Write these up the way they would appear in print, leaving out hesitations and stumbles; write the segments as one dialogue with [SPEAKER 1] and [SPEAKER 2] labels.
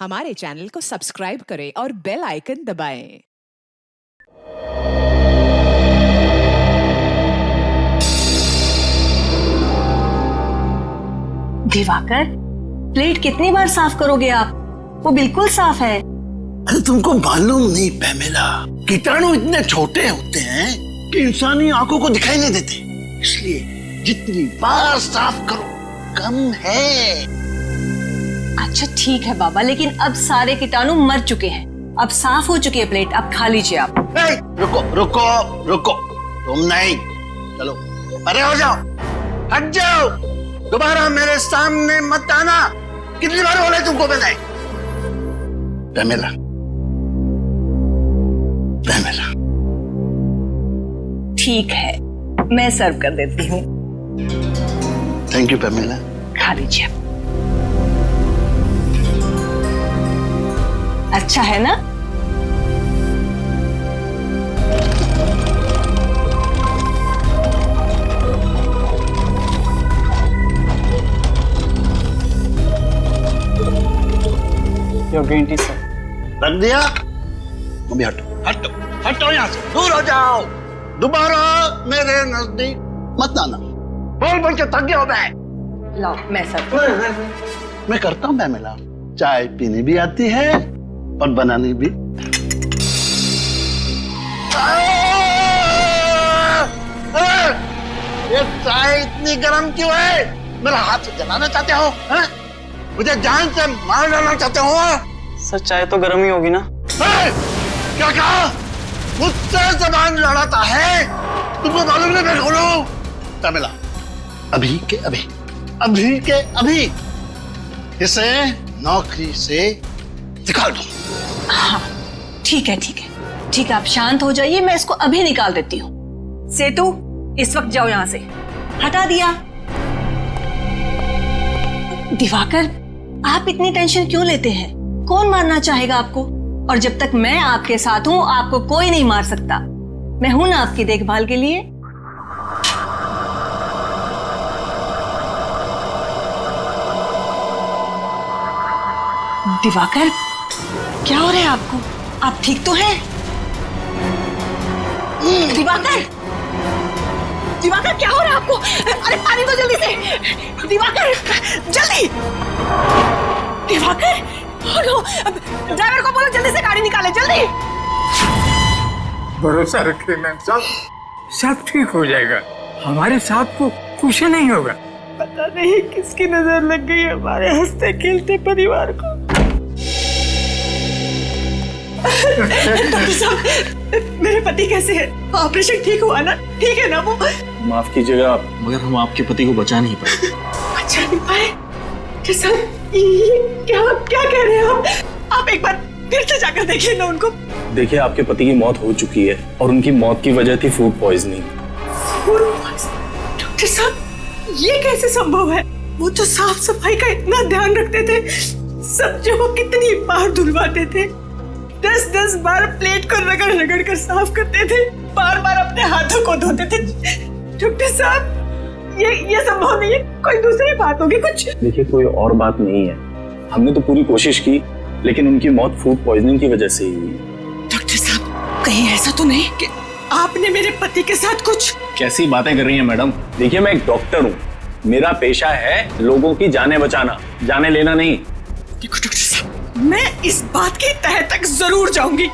[SPEAKER 1] हमारे चैनल को सब्सक्राइब करें और बेल आइकन दबाएं।
[SPEAKER 2] दिवाकर, प्लेट कितनी बार साफ करोगे आप? वो बिल्कुल साफ है।
[SPEAKER 3] अरे तुमको मालूम नहीं पैमेला, कीटाणु इतने छोटे होते हैं कि इंसानी आंखों को दिखाई नहीं देते, इसलिए जितनी बार साफ करो कम है।
[SPEAKER 2] अच्छा ठीक है बाबा, लेकिन अब सारे कीटाणु मर चुके हैं, अब साफ हो चुकी है प्लेट, अब खा लीजिए आप।
[SPEAKER 3] रुको रुको रुको, तुम नहीं, चलो परे हो जाओ, हट जाओ, दोबारा मेरे सामने मत आना। कितनी बार बोले तुमको मैंने? Pamela, Pamela.
[SPEAKER 2] ठीक है, मैं सर्व कर देती हूँ।
[SPEAKER 3] Thank you Pamela.
[SPEAKER 2] खा लीजिए। अच्छा है ना?
[SPEAKER 4] Your green tea sir.
[SPEAKER 3] रख दिया? अभी हटो हटो हटो, यहाँ से दूर हो जाओ, दोबारा मेरे नजदीक मत आना। बोल बोल के थक गया हो मैं।
[SPEAKER 2] लाओ मैं सर्व।
[SPEAKER 3] मैं करता हूँ पैमेला, चाय पीनी भी आती है और बनानी भी। ये चाय इतनी गर्म क्यों है? मेरा हाथ जलाना चाहते हो? है? मुझे जान से मार डालना चाहते हो?
[SPEAKER 4] सर चाय तो गर्म ही होगी ना।
[SPEAKER 3] क्या कहा? मुझसे जबान लड़ाता है? तुमको मालूम नहीं मैं कौन हूं? पैमेला, अभी के अभी, अभी के अभी इसे नौकरी से निकाल दो।
[SPEAKER 2] हाँ ठीक है ठीक है ठीक है, आप शांत हो जाइए, मैं इसको अभी निकाल देती हूँ। सेतु, इस वक्त जाओ यहाँ से। हटा दिया। दिवाकर, आप इतनी टेंशन क्यों लेते हैं? कौन मारना चाहेगा आपको? और जब तक मैं आपके साथ हूं आपको कोई नहीं मार सकता। मैं हूं ना आपकी देखभाल के लिए। दिवाकर, क्या हो रहा है आपको? आप ठीक तो हैं? दिवाकर, दिवाकर क्या हो रहा है आपको? अरे पानी दो जल्दी से। दिवाकर जल्दी। दिवाकर, ड्राइवर को बोलो जल्दी से गाड़ी निकाले, जल्दी।
[SPEAKER 5] भरोसा रखिए मैम साहब, सब ठीक हो जाएगा, हमारे साहब को कुछ नहीं होगा।
[SPEAKER 6] पता नहीं किसकी नजर लग गई हमारे हंसते खेलते परिवार को। डॉक्टर साहब, मेरे पति कैसे हैं? ऑपरेशन ठीक हुआ ना? ठीक है ना वो?
[SPEAKER 4] माफ कीजिएगा आप, मगर हम आपके पति को बचा नहीं पाए।
[SPEAKER 6] बचा नहीं पाए? डॉक्टर साहब, ये क्या कह रहे हैं आप एक बार फिर से जाकर देखिए ना उनको।
[SPEAKER 4] देखिए, आपके पति की मौत हो चुकी है और उनकी मौत की वजह थी food poisoning.
[SPEAKER 6] Food poisoning? Doctor साहब, ये कैसे संभव है? वो तो साफ सफाई का इतना ध्यान रखते थे, सब्जियों को कितनी बार धुलवाते थे, 10-10 बार प्लेट को रगड़ रगड़ कर साफ करते थे, बार बार अपने हाथों को धोते थे। डॉक्टर साहब, ये संभव नहीं है, कोई दूसरी बात होगी कुछ।
[SPEAKER 4] देखिए, कोई और बात नहीं है, हमने तो पूरी कोशिश की, लेकिन उनकी मौत फूड पॉइजनिंग की वजह से ही हुई।
[SPEAKER 6] डॉक्टर साहब, कहीं ऐसा तो नहीं कि आपने मेरे पति के साथ कुछ?
[SPEAKER 4] कैसी बातें कर रही हैं मैडम? देखिए, मैं एक डॉक्टर हूँ, मेरा पेशा है लोगों की जानें बचाना, जाने लेना नहीं।
[SPEAKER 6] देखो डॉक्टर साहब, मैं इस बात की तह तक जरूर जाऊंगी,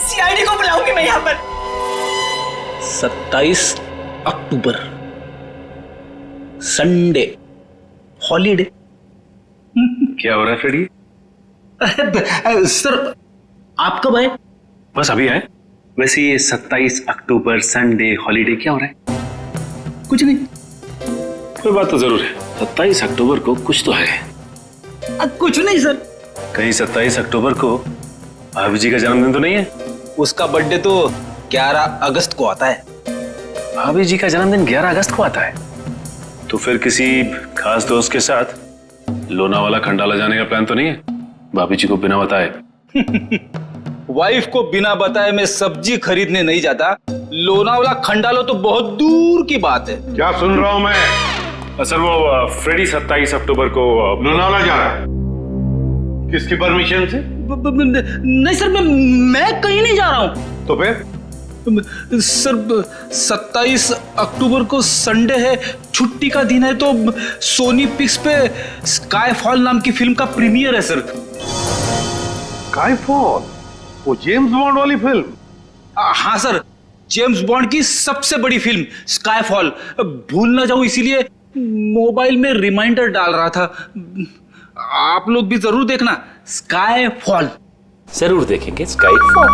[SPEAKER 6] सीआईडी को बुलाऊंगी मैं यहाँ पर।
[SPEAKER 7] 27 अक्टूबर संडे हॉलीडे।
[SPEAKER 8] क्या हो रहा है फ्रेडी?
[SPEAKER 7] सर आप कब आए?
[SPEAKER 8] बस अभी आए। वैसे ये 27 अक्टूबर संडे हॉलीडे क्या हो रहा है?
[SPEAKER 7] कुछ नहीं।
[SPEAKER 8] कोई बात तो जरूर है, 27 अक्टूबर को कुछ तो है।
[SPEAKER 7] कुछ नहीं सर।
[SPEAKER 8] कहीं 27 अक्टूबर को भाभी जी का जन्मदिन तो नहीं है?
[SPEAKER 7] उसका बर्थडे तो 11 अगस्त को आता है।
[SPEAKER 8] भाभी जी का जन्मदिन 11 अगस्त को आता है? तो फिर किसी खास दोस्त के साथ लोनावाला खंडाला जाने का प्लान तो नहीं है? भाभी जी को बिना बताए?
[SPEAKER 7] वाइफ को बिना बताए मैं सब्जी खरीदने नहीं जाता, लोनावाला खंडाला तो बहुत दूर की बात है।
[SPEAKER 8] क्या सुन रहा हूं मैं? सर वो फ्रेडी 27 अक्टूबर को लोनावाला जा रहा है। किसकी परमिशन से?
[SPEAKER 7] नहीं सर, मैं कहीं नहीं जा रहा हूँ।
[SPEAKER 8] तो फिर?
[SPEAKER 7] सर 27 अक्टूबर को संडे है, छुट्टी का दिन है, तो सोनी पिक्स पे स्काईफॉल नाम की फिल्म का प्रीमियर है सर।
[SPEAKER 8] स्काईफॉल? वो जेम्स बॉन्ड वाली फिल्म?
[SPEAKER 7] हाँ सर, जेम्स बॉन्ड की सबसे बड़ी फिल्म स्काईफॉल। भूल ना जाऊं इसीलिए मोबाइल में रिमाइंडर डाल रहा था। आप लोग भी जरूर देखना स्काईफॉल।
[SPEAKER 9] जरूर देखेंगे स्काईफॉल।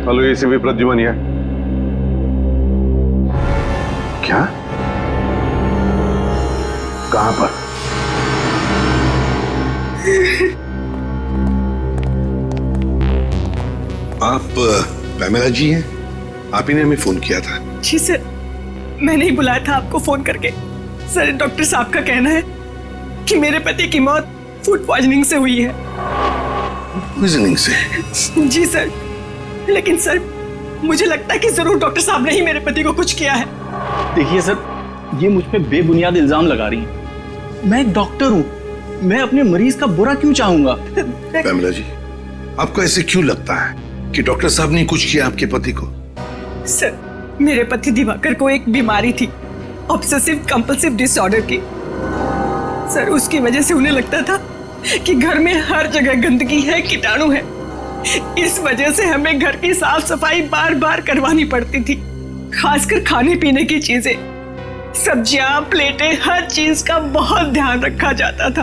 [SPEAKER 8] हेलो एसीपी प्रद्युमन है। क्या? कहां पर?
[SPEAKER 3] आप पैमेला जी हैं? आप ही ने हमें फोन किया था।
[SPEAKER 6] जी सर, मैंने ही बुलाया था आपको फोन करके। सर, डॉक्टर साहब का कहना है कि मेरे पति की मौत फूड पॉइजनिंग से हुई है।
[SPEAKER 3] पॉइजनिंग से?
[SPEAKER 6] जी सर, लेकिन सर मुझे लगता है कि जरूर डॉक्टर साहब ने ही मेरे पति को कुछ किया है।
[SPEAKER 4] देखिए सर, ये मुझ पे बेबुनियाद इल्जाम लगा रही है। मैं एक डॉक्टर हूँ, मैं अपने मरीज का बुरा क्यों चाहूंगा?
[SPEAKER 3] पैमेला जी, आपको ऐसे क्यों लगता है कि डॉक्टर साहब ने कुछ किया आपके पति को?
[SPEAKER 6] सर, मेरे पति दिवाकर को एक बीमारी थी, ऑब्सेसिव कंपल्सिव डिसऑर्डर की। सर, उसकी वजह से उन्हें लगता था कि घर में हर जगह गंदगी है, कीटाणु है। इस वजह से हमें घर की साफ सफाई बार बार करवानी पड़ती थी, खासकर खाने पीने की चीजें, सब्जियां, प्लेटें, हर चीज का बहुत ध्यान रखा जाता था।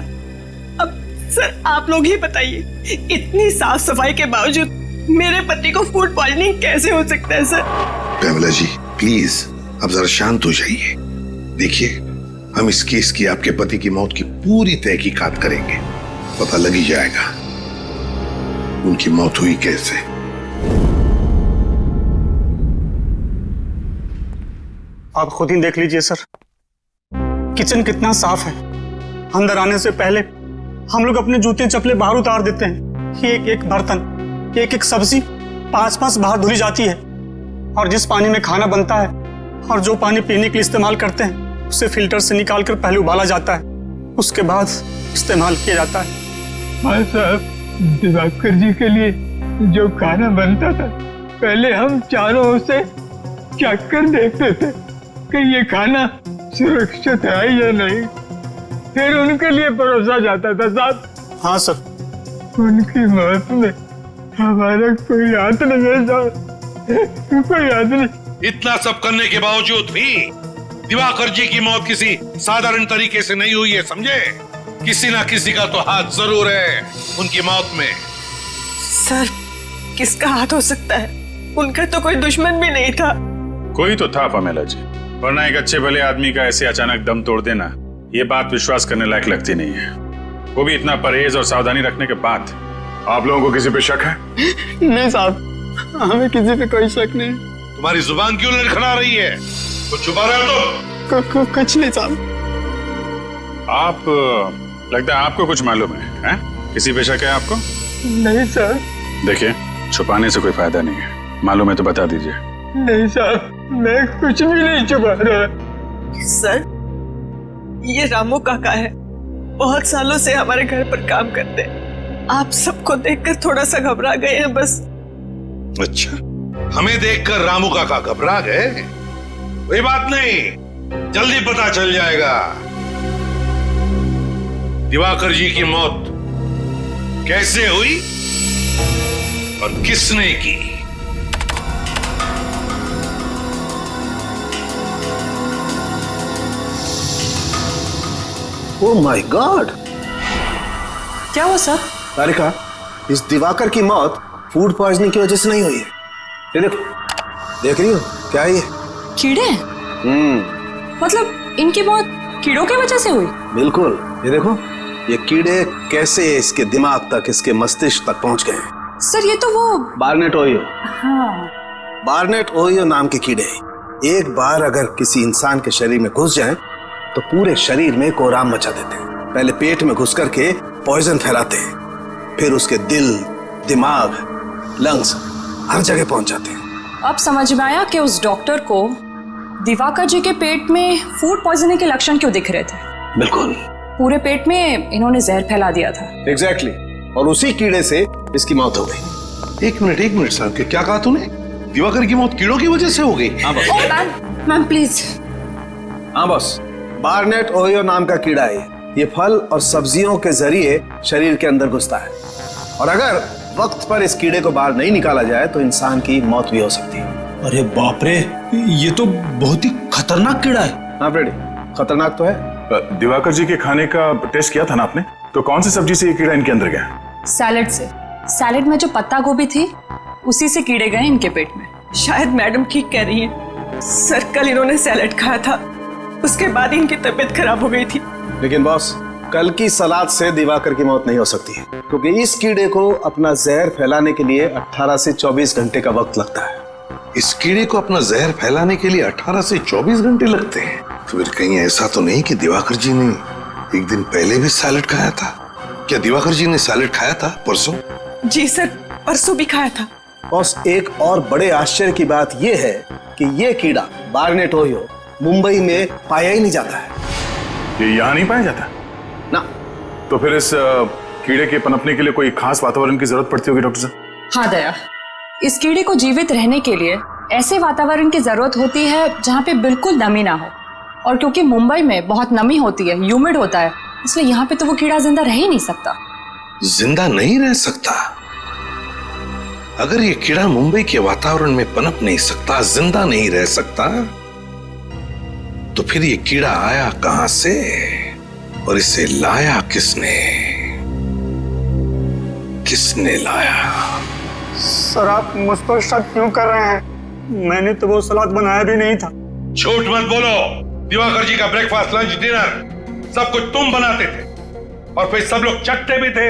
[SPEAKER 6] अब सर आप लोग ही बताइए, इतनी साफ सफाई के बावजूद मेरे पति को फूड पॉइजनिंग कैसे हो सकता है? सर
[SPEAKER 3] पैमेला जी प्लीज अब जरा शांत हो जाइए। देखिए, हम इस केस की आपके पति की मौत की पूरी तहकीकात करेंगे, पता लग ही जाएगा उनकी मौत हुई कैसे।
[SPEAKER 10] आप खुद ही देख लीजिए सर, किचन कितना साफ है। अंदर आने से पहले हम लोग अपने जूते चप्पलें बाहर उतार देते हैं। एक एक बर्तन, एक एक सब्जी 5-5 बार धुली जाती है। और जिस पानी में खाना बनता है और जो पानी पीने के लिए इस्तेमाल करते हैं, उसे फिल्टर से निकाल कर पहले उबाला जाता है, उसके बाद इस्तेमाल किया जाता है।
[SPEAKER 5] हाँ साहब, दिवाकर जी के लिए जो खाना बनता था, पहले हम चारों ओर से चख कर देखते थे कि ये खाना सुरक्षित है या नहीं, फिर उनके लिए परोसा जाता था साहब।
[SPEAKER 10] हाँ सर।
[SPEAKER 5] उनकी मौत में हमारा कोई हाथ नहीं है साहब, कोई हाथ नहीं।
[SPEAKER 11] इतना सब करने के बावजूद भी दिवाकर जी की मौत किसी साधारण तरीके से नहीं हुई है, समझे? किसी ना किसी का तो हाथ जरूर है उनकी मौत में।
[SPEAKER 6] सर, किसका हाथ हो सकता है? उनका तो कोई दुश्मन भी नहीं था।
[SPEAKER 8] कोई तो था पैमेला जी, वरना एक अच्छे भले आदमी का ऐसे अचानक दम तोड़ देना, ये बात विश्वास करने लायक लगती नहीं है। वो भी इतना परहेज और सावधानी रखने के बाद। आप लोगों को किसी पे शक है?
[SPEAKER 10] नहीं साहब, हमें किसी पे कोई शक नहीं।
[SPEAKER 11] तुम्हारी जुबान क्यों लड़खड़ा रही है? कुछ छुपा रहे हो तुम?
[SPEAKER 10] कुछ नहीं साहब।
[SPEAKER 8] आप लगता है आपको कुछ मालूम है? किसी पे शक है आपको?
[SPEAKER 5] नहीं सर।
[SPEAKER 8] देखिए, छुपाने से कोई फायदा नहीं है, मालूम है तो बता दीजिए।
[SPEAKER 5] नहीं साहब, मैं कुछ भी नहीं छुपा रहा।
[SPEAKER 6] सर, ये रामू काका है, बहुत सालों से हमारे घर पर काम करते हैं। आप सबको देखकर थोड़ा सा घबरा गए हैं बस।
[SPEAKER 11] अच्छा, हमें देखकर रामू काका घबरा गए? कोई बात नहीं, जल्दी पता चल जाएगा दिवाकर जी की मौत कैसे हुई और किसने की।
[SPEAKER 3] Oh my God!
[SPEAKER 6] क्या हुआ सर?
[SPEAKER 3] तारिका, इस दिवाकर की मौत फूड पॉइजनिंग की वजह से नहीं हुई है। ये देखो, देख रही हो क्या है ये?
[SPEAKER 2] कीड़े? मतलब इनकी मौत कीड़ों की वजह से हुई?
[SPEAKER 3] बिल्कुल, ये देखो, ये कीड़े कैसे इसके दिमाग तक, इसके मस्तिष्क तक पहुंच गए हैं।
[SPEAKER 2] सर, ये तो वो
[SPEAKER 3] बार्नेट ओहियो।
[SPEAKER 2] हाँ।
[SPEAKER 3] बार्नेट ओहियो नाम के कीड़े एक बार अगर किसी इंसान के शरीर में घुस जाएं, तो पूरे शरीर में कोहराम मचा देते हैं। पहले पेट में घुस करके पॉइजन फैलाते हैं, फिर उसके दिल, दिमाग, लंग्स हर जगह पहुंच जाते हैं।
[SPEAKER 2] अब समझ में आया कि उस डॉक्टर को दिवाकर जी के पेट में फूड पॉइजनिंग के लक्षण क्यों दिख रहे थे।
[SPEAKER 3] बिल्कुल।
[SPEAKER 12] पूरे पेट में इन्होंने जहर फैला दिया था।
[SPEAKER 3] एग्जैक्टली और उसी कीड़े से इसकी मौत हो गई। एक मिनट सर, क्या कहा तूने? दिवाकर की मौत कीड़ों की वजह से हो गई? हाँ बॉस।
[SPEAKER 12] Ma'am please.
[SPEAKER 3] हाँ बॉस, बार्नेट ओहियो नाम का कीड़ा है। ये फल और सब्जियों के जरिए शरीर के अंदर घुसता है और अगर वक्त पर इस कीड़े को बाहर नहीं निकाला जाए तो इंसान की मौत भी हो सकती है।
[SPEAKER 7] अरे बाप रे, ये तो बहुत ही खतरनाक कीड़ा है।
[SPEAKER 3] हाँ फ्रेडी, खतरनाक तो है।
[SPEAKER 8] दिवाकर जी के खाने का टेस्ट किया था ना आपने? तो कौन सी सब्जी से ये कीड़ा इनके अंदर गया?
[SPEAKER 12] सैलेड से। सैलेड में जो पत्ता गोभी थी उसी से कीड़े गए इनके पेट में।
[SPEAKER 6] शायद मैडम ठीक कह रही है सर, कल इन्होंने सैलेड खाया था, उसके बाद इनकी तबीयत खराब हो गई थी।
[SPEAKER 3] लेकिन बॉस, कल की सलाद से दिवाकर की मौत नहीं हो सकती है क्योंकि इस कीड़े को अपना जहर फैलाने के लिए 18 से 24 घंटे का वक्त लगता है।
[SPEAKER 11] इस कीड़े को अपना जहर फैलाने के लिए 18 से 24 घंटे लगते हैं? तो फिर कहीं ऐसा तो नहीं कि दिवाकर जी ने एक दिन पहले भी सैलेड खाया था? क्या दिवाकर जी ने सैलेड खाया था परसों?
[SPEAKER 6] जी सर, परसों भी खाया था।
[SPEAKER 3] बॉस, एक और बड़े आश्चर्य की बात यह है कि यह कीड़ा बार्नेट ओहियो मुंबई में पाया ही नहीं जाता है।
[SPEAKER 8] ये यहाँ नहीं पाया जाता
[SPEAKER 3] ना?
[SPEAKER 8] तो फिर इस कीड़े के पनपने के लिए कोई खास वातावरण की जरूरत पड़ती होगी डॉक्टर साहब?
[SPEAKER 12] हाँ दया, इस कीड़े को जीवित रहने के लिए ऐसे वातावरण की जरूरत होती है जहाँ पे बिल्कुल नमी ना हो, और क्योंकि मुंबई में बहुत नमी होती है, ह्यूमिड होता है, इसलिए यहाँ पे तो वो कीड़ा जिंदा रह ही नहीं सकता।
[SPEAKER 11] जिंदा नहीं रह सकता? अगर ये कीड़ा मुंबई के वातावरण में पनप नहीं सकता, जिंदा नहीं रह सकता, तो फिर ये कीड़ा आया कहां से और इसे लाया किसने? किसने लाया?
[SPEAKER 10] सर आप मुझ पर शक क्यों कर रहे हैं? मैंने तो वो सलाद बनाया भी नहीं था।
[SPEAKER 11] झूठ मत बोलो। दिवाकर जी का ब्रेकफास्ट, लंच, डिनर सब कुछ तुम बनाते थे और फिर सब लोग चटते भी थे,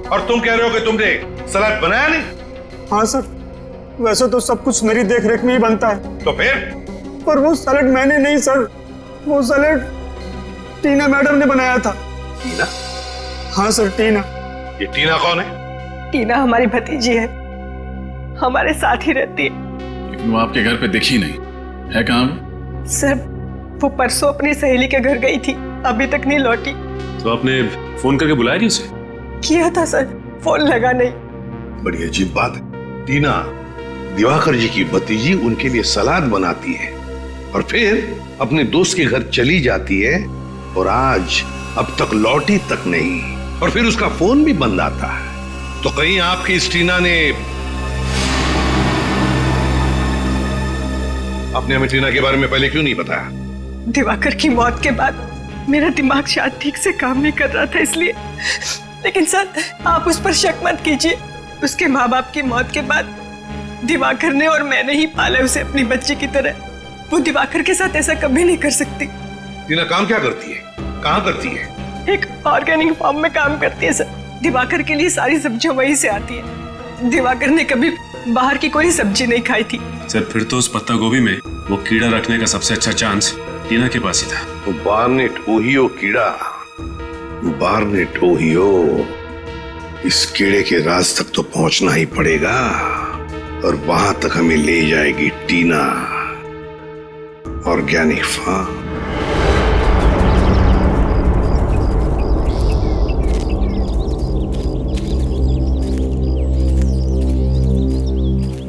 [SPEAKER 11] और तुम कह रहे हो कि तुमने सलाद बनाया नहीं?
[SPEAKER 10] हाँ सर, वैसे तो सब कुछ मेरी देखरेख में ही बनता है।
[SPEAKER 11] तो फिर?
[SPEAKER 10] पर वो सैलेड मैंने नहीं सर, वो सैलेड टीना मैडम ने बनाया था।
[SPEAKER 11] टीना?
[SPEAKER 10] हाँ सर, टीना।
[SPEAKER 11] ये टीना कौन है?
[SPEAKER 6] टीना हमारी भतीजी है, हमारे साथ ही रहती है।
[SPEAKER 8] लेकिन वो आपके घर पे दिखी नहीं है। कहाँ?
[SPEAKER 6] सर वो परसों अपनी सहेली के घर गई थी, अभी तक नहीं लौटी।
[SPEAKER 8] तो आपने फोन करके बुलाया नहीं उसे?
[SPEAKER 6] किया था सर, फोन लगा नहीं।
[SPEAKER 11] बड़ी अजीब बात है। टीना दिवाकर जी की भतीजी उनके लिए सलाद बनाती है और फिर अपने दोस्त के घर चली जाती है, और आज अब तक लौटी तक नहीं, और फिर उसका फोन भी बंद आता है। तो कहीं आपकी इस टीना ने आपने हमें टीना के बारे में पहले क्यों नहीं बताया?
[SPEAKER 6] दिवाकर की मौत के बाद मेरा दिमाग शायद ठीक से काम नहीं कर रहा था, इसलिए। लेकिन सर आप उस पर शक मत कीजिए, उसके माँ बाप की मौत के बाद दिवाकर ने और मैंने ही पाला उसे अपनी बच्ची की तरह। वो दिवाकर के साथ ऐसा कभी नहीं कर सकती।
[SPEAKER 11] टीना काम क्या करती है, कहाँ करती है?
[SPEAKER 6] एक ऑर्गेनिक फार्म में काम करती है सर। दिवाकर के लिए सारी सब्जियां वहीं से आती है। दिवाकर ने कभी बाहर की कोई सब्जी नहीं खाई थी।
[SPEAKER 13] सर फिर तो उस पत्ता गोभी में वो कीड़ा रखने का सबसे अच्छा चांस टीना के पास ही था।
[SPEAKER 11] वो बार्नेट ओहियो कीड़ा, बार्नेट ओहियो, इस कीड़े के राज तक तो पहुंचना ही पड़ेगा, और वहां तक हमें ले जाएगी टीना, ऑर्गेनिक फार्म।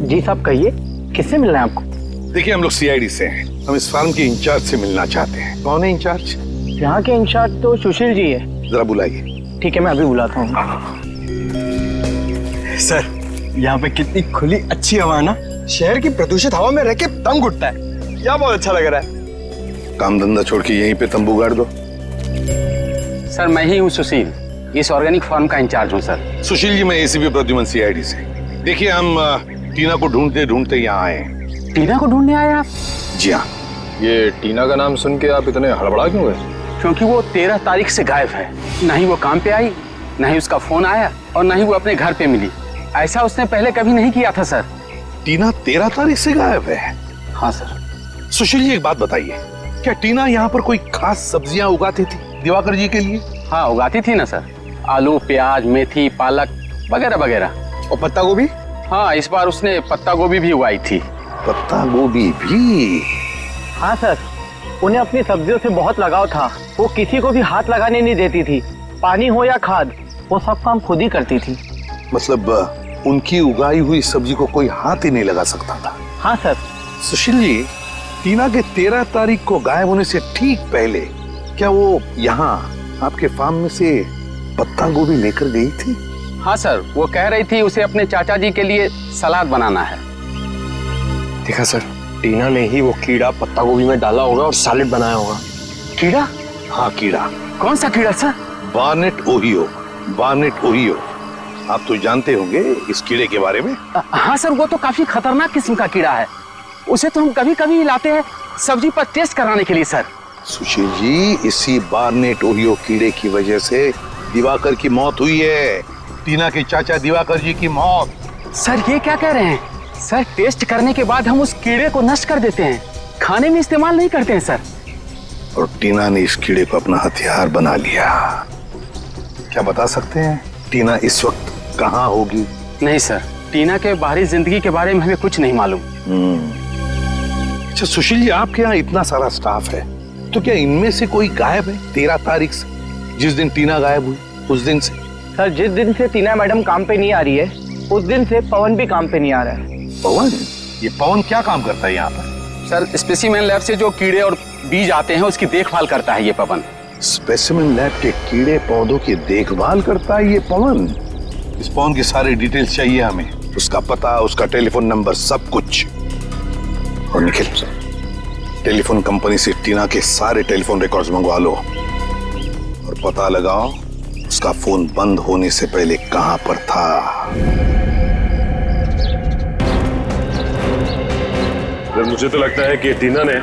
[SPEAKER 14] जी साहब कहिए, किससे मिलना है आपको?
[SPEAKER 11] देखिए हम लोग सीआईडी से हैं, हम इस फार्म के इंचार्ज से मिलना चाहते हैं। कौन है इंचार्ज?
[SPEAKER 14] यहाँ के इंचार्ज तो सुशील जी है।
[SPEAKER 11] जरा बुलाइए।
[SPEAKER 14] ठीक है, मैं अभी बुलाता हूँ।
[SPEAKER 5] सर यहाँ पे कितनी खुली अच्छी हवा है ना, शहर की प्रदूषित हवा में रह के दम घुटता है, यहाँ बहुत अच्छा लग रहा है।
[SPEAKER 11] काम धंधा छोड़ के यहीं पे तंबू गाड़ दो।
[SPEAKER 9] सर मैं ही हूँ सुशील, इस ऑर्गेनिक फार्म का इंचार्ज हूँ सर।
[SPEAKER 11] सुशील जी, मैं एसीपी प्रद्युमन सीआईडी से। देखिए हम टीना को ढूंढते ढूंढते यहाँ आए हैं।
[SPEAKER 14] टीना को ढूंढने आए आप?
[SPEAKER 11] जी हाँ।
[SPEAKER 5] ये टीना का नाम सुन के आप इतने हड़बड़ा क्यों गए?
[SPEAKER 9] क्योंकि वो 13 तारीख से गायब है, ना ही वो काम पे आई, ना ही उसका फोन आया, और ना ही वो अपने घर पे मिली। ऐसा उसने पहले कभी नहीं किया था सर।
[SPEAKER 11] टीना 13 तारीख से गायब है?
[SPEAKER 9] हाँ सर।
[SPEAKER 11] सुशील जी एक बात बताइए, क्या टीना यहाँ पर कोई खास सब्जियां उगाती थी दिवाकर जी के लिए?
[SPEAKER 9] हाँ उगाती थी ना सर, आलू, प्याज, मेथी, पालक वगैरह वगैरह।
[SPEAKER 5] और पत्ता गोभी?
[SPEAKER 9] हाँ इस बार उसने पत्ता गोभी भी उगाई थी।
[SPEAKER 11] पत्ता गोभी भी?
[SPEAKER 14] हाँ सर, उन्हें अपनी सब्जियों से बहुत लगाव था। वो किसी को भी हाथ लगाने नहीं देती थी। पानी हो या खाद, वो सब काम खुद ही करती थी।
[SPEAKER 11] मतलब उनकी उगाई हुई सब्जी को कोई हाथ ही नहीं लगा सकता था?
[SPEAKER 14] हाँ सर।
[SPEAKER 11] सुशील जी, टीना के 13 तारीख को गायब होने से ठीक पहले क्या वो यहाँ आपके फार्म में से पत्ता गोभी लेकर गई थी?
[SPEAKER 9] हाँ सर, वो कह रही थी उसे अपने चाचा जी के लिए सलाद बनाना है।
[SPEAKER 14] देखा सर, टीना ने ही वो कीड़ा पत्ता गोभी में डाला होगा और सैलेड बनाया होगा।
[SPEAKER 9] कीड़ा?
[SPEAKER 11] हाँ कीड़ा।
[SPEAKER 9] कौन सा कीड़ा sir?
[SPEAKER 11] Barnett Ohio. Barnett Ohio, आप तो जानते होंगे इस कीड़े के बारे में।
[SPEAKER 9] हाँ सर, वो तो काफी खतरनाक किस्म का कीड़ा है। उसे तो हम कभी कभी लाते हैं सब्जी पर टेस्ट कराने के लिए सर।
[SPEAKER 11] सुशील जी, इसी बार्नेट ओहियो कीड़े की वजह से दिवाकर की मौत हुई है। टीना के चाचा दिवाकर जी की मौत।
[SPEAKER 9] सर ये क्या कह रहे हैं? सर टेस्ट करने के बाद हम उस कीड़े को नष्ट कर देते हैं, खाने में इस्तेमाल नहीं करते हैं सर।
[SPEAKER 11] और टीना ने इस कीड़े को अपना हथियार बना लिया। क्या बता सकते हैं टीना इस वक्त कहाँ होगी?
[SPEAKER 9] नहीं सर, टीना के बाहरी जिंदगी के बारे में हमें कुछ नहीं मालूम।
[SPEAKER 11] अच्छा सुशील जी, आपके यहाँ इतना सारा स्टाफ है, तो क्या इनमें से कोई गायब है 13 तारीख से, जिस दिन टीना गायब हुई उस दिन से?
[SPEAKER 14] सर, जिस दिन से टीना मैडम काम पे नहीं आ रही है उस दिन से पवन भी काम पे नहीं आ रहा है।
[SPEAKER 11] पवन? ये पवन क्या काम करता है यहाँ पर?
[SPEAKER 9] सर, स्पेसिमेन लैब से जो कीड़े और बीज आते हैं उसकी देखभाल करता है ये पवन।
[SPEAKER 11] स्पेसिमेन लैब के कीड़े पौधों की देखभाल करता है ये पवन? इस पवन की सारी डिटेल्स चाहिए हमें, उसका पता, उसका टेलीफोन नंबर, सब कुछ। और निखिल, टेलीफोन कंपनी से टीना के सारे टेलीफोन रिकॉर्ड्स मंगवा लो और पता लगाओ उसका फोन बंद होने से पहले कहां पर था।
[SPEAKER 13] मुझे तो लगता है कि टीना ने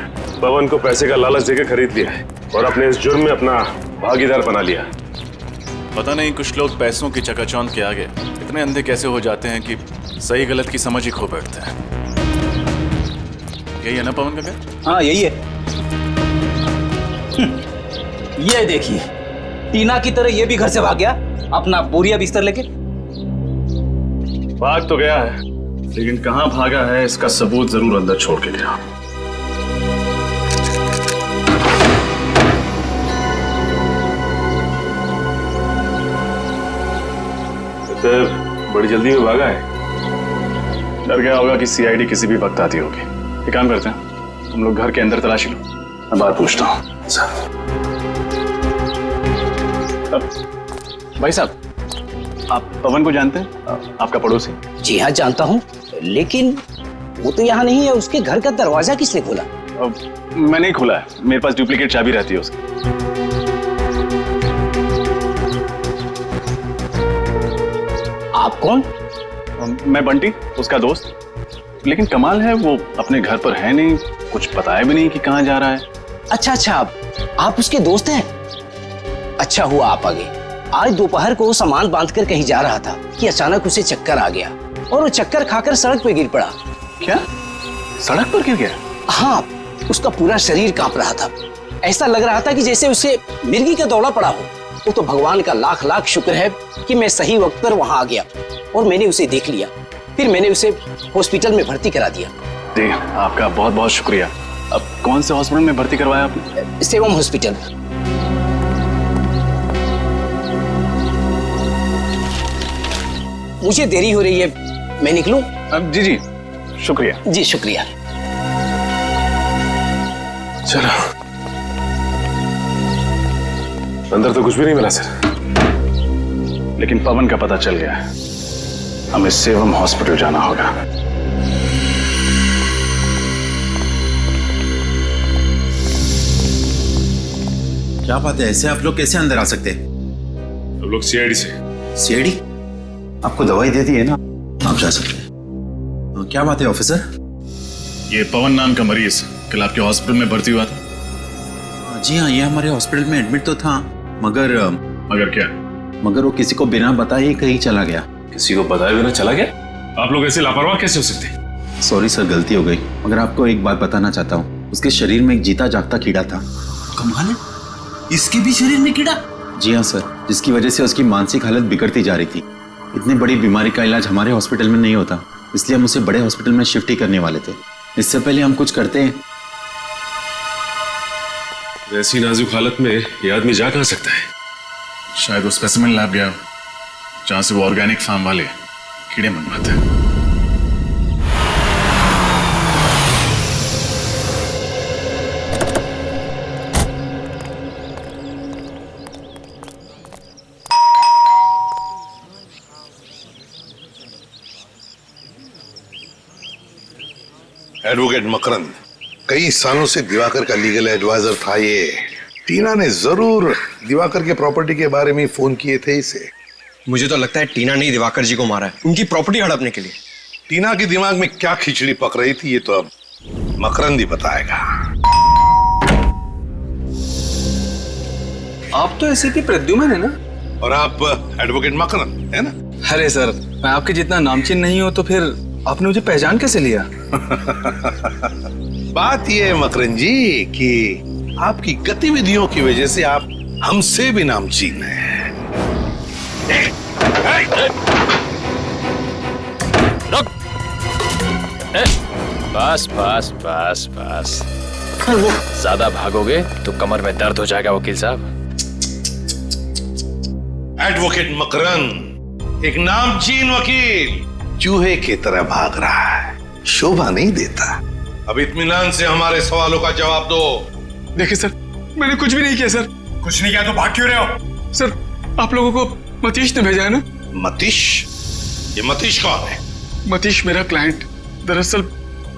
[SPEAKER 13] पवन को पैसे का लालच देकर खरीद लिया है और अपने इस जुर्म में अपना भागीदार बना लिया।
[SPEAKER 15] पता नहीं कुछ लोग पैसों की चकाचौंध के आगे इतने अंधे कैसे हो जाते हैं कि सही गलत की समझ ही खो बैठते हैं। यही है ना पवन का घर?
[SPEAKER 7] हाँ यही है। ये देखिए, टीना की तरह ये भी घर से भाग गया अपना बोरिया बिस्तर लेके।
[SPEAKER 13] भाग तो गया है, लेकिन कहां भागा है इसका सबूत जरूर अंदर छोड़ के गया। तो बड़ी जल्दी में भागा है, डर गया होगा कि सीआईडी किसी भी वक्त आती होगी। एक काम करते हैं, हम लोग घर के अंदर तलाशी लो, मैं बात पूछता हूँ।
[SPEAKER 4] भाई साहब, आप पवन को जानते हैं? आपका पड़ोसी?
[SPEAKER 16] जी हाँ जानता हूँ, लेकिन वो तो यहाँ नहीं है। उसके घर का दरवाजा किसने खोला?
[SPEAKER 4] मैंने ही खोला है, मेरे पास डुप्लीकेट चाबी रहती है उसकी।
[SPEAKER 16] आप कौन?
[SPEAKER 4] मैं बंटी, उसका दोस्त। लेकिन कमाल है, वो अपने घर पर है नहीं, कुछ बताया भी नहीं कि कहाँ जा रहा है।
[SPEAKER 16] अच्छा, आप उसके दोस्त हैं? अच्छा हुआ आप आ गए। आज दोपहर को सामान बांधकर कहीं जा रहा था कि अचानक उसे चक्कर आ गया और वो चक्कर खाकर सड़क पे गिर पड़ा।
[SPEAKER 4] क्या? सड़क पर गिर गया?
[SPEAKER 16] हाँ, उसका पूरा शरीर कांप रहा था। ऐसा लग रहा था कि जैसे उसे मिर्गी का दौड़ा पड़ा हो। वो तो भगवान का लाख लाख शुक्र है कि मैं सही वक्त पर वहां आ गया और मैंने उसे देख लिया। फिर मैंने उसे हॉस्पिटल में भर्ती करा दिया।
[SPEAKER 4] जी, आपका बहुत बहुत शुक्रिया। अब कौन से हॉस्पिटल में भर्ती करवाया आपने?
[SPEAKER 16] सेवम हॉस्पिटल। मुझे देरी हो रही है, मैं निकलूं?
[SPEAKER 4] जी जी, शुक्रिया।
[SPEAKER 16] जी शुक्रिया।
[SPEAKER 13] चलो, अंदर तो कुछ भी नहीं मिला सर,
[SPEAKER 4] लेकिन पवन का पता चल गया। हमें सेवम हॉस्पिटल जाना होगा।
[SPEAKER 17] क्या बात है, ऐसे आप लोग कैसे अंदर आ सकते हैं?
[SPEAKER 13] हम लोग सीआईडी से।
[SPEAKER 17] सीआईडी? आपको दवाई दे दी है ना, आप जा सकते हैं। क्या बात है ऑफिसर?
[SPEAKER 13] ये पवन नाम का मरीज कल आपके हॉस्पिटल में भर्ती हुआ था?
[SPEAKER 17] जी हाँ, ये हमारे हॉस्पिटल में एडमिट तो था, मगर
[SPEAKER 13] क्या?
[SPEAKER 17] मगर वो किसी को बिना बताए ही कहीं चला गया।
[SPEAKER 13] किसी को बताए बिना चला गया? आप लोग ऐसे लापरवाह कैसे हो सकते?
[SPEAKER 17] सॉरी सर, गलती हो गई। मगर आपको एक बात बताना चाहता हूँ, उसके शरीर में एक जीता जागता कीड़ा था।
[SPEAKER 16] कमाल है, इसके भी शरीर में कीड़ा?
[SPEAKER 17] जी हाँ सर, जिसकी वजह से उसकी मानसिक हालत बिगड़ती जा रही थी। इतनी बड़ी बीमारी का इलाज हमारे हॉस्पिटल में नहीं होता, इसलिए हम उसे बड़े हॉस्पिटल में शिफ्ट ही करने वाले थे। इससे पहले हम कुछ करते हैं।
[SPEAKER 13] वैसी नाजुक हालत में ये आदमी जा कहां सकता है?
[SPEAKER 15] शायद वो स्पेसिमेन लैब गया जहां से वो ऑर्गेनिक फार्म वाले कीड़े मंगवाते हैं।
[SPEAKER 11] एडवोकेट मकरंद, कई सालों से दिवाकर का लीगल एडवाइजर था ये। टीना ने जरूर दिवाकर के प्रॉपर्टी के बारे में फोन किए थे इसे।
[SPEAKER 18] मुझे तो लगता है टीना ने दिवाकर जी को मारा है उनकी प्रॉपर्टी हड़पने के लिए।
[SPEAKER 11] टीना के दिमाग में क्या खिचड़ी पक रही थी ये तो अब मकरंद ही बताएगा।
[SPEAKER 4] आप तो एसीपी प्रद्युमन है ना?
[SPEAKER 11] और आप एडवोकेट मकरंद है ना?
[SPEAKER 4] अरे सर, मैं आपके जितना नामचीन नहीं हूं तो फिर आपने मुझे पहचान कैसे लिया?
[SPEAKER 11] बात यह है मकरंद जी कि आपकी गतिविधियों की वजह से आप हमसे भी नामचीन हैं।
[SPEAKER 19] रुक! बस बस बस बस, ज्यादा भागोगे तो कमर में दर्द हो जाएगा वकील साहब।
[SPEAKER 11] एडवोकेट मकरंद एक नामचीन वकील चूहे की तरह भाग रहा है, शोभा नहीं देता। अब इत्मीनान से हमारे सवालों का जवाब दो।
[SPEAKER 10] देखिए सर, मैंने कुछ भी नहीं किया सर।
[SPEAKER 11] कुछ नहीं किया तो भाग क्यों रहे हो?
[SPEAKER 10] सर, आप लोगों को मतीश ने भेजा है ना?
[SPEAKER 11] मतीश? ये मतीश कौन है?
[SPEAKER 10] मतीश मेरा क्लाइंट। दरअसल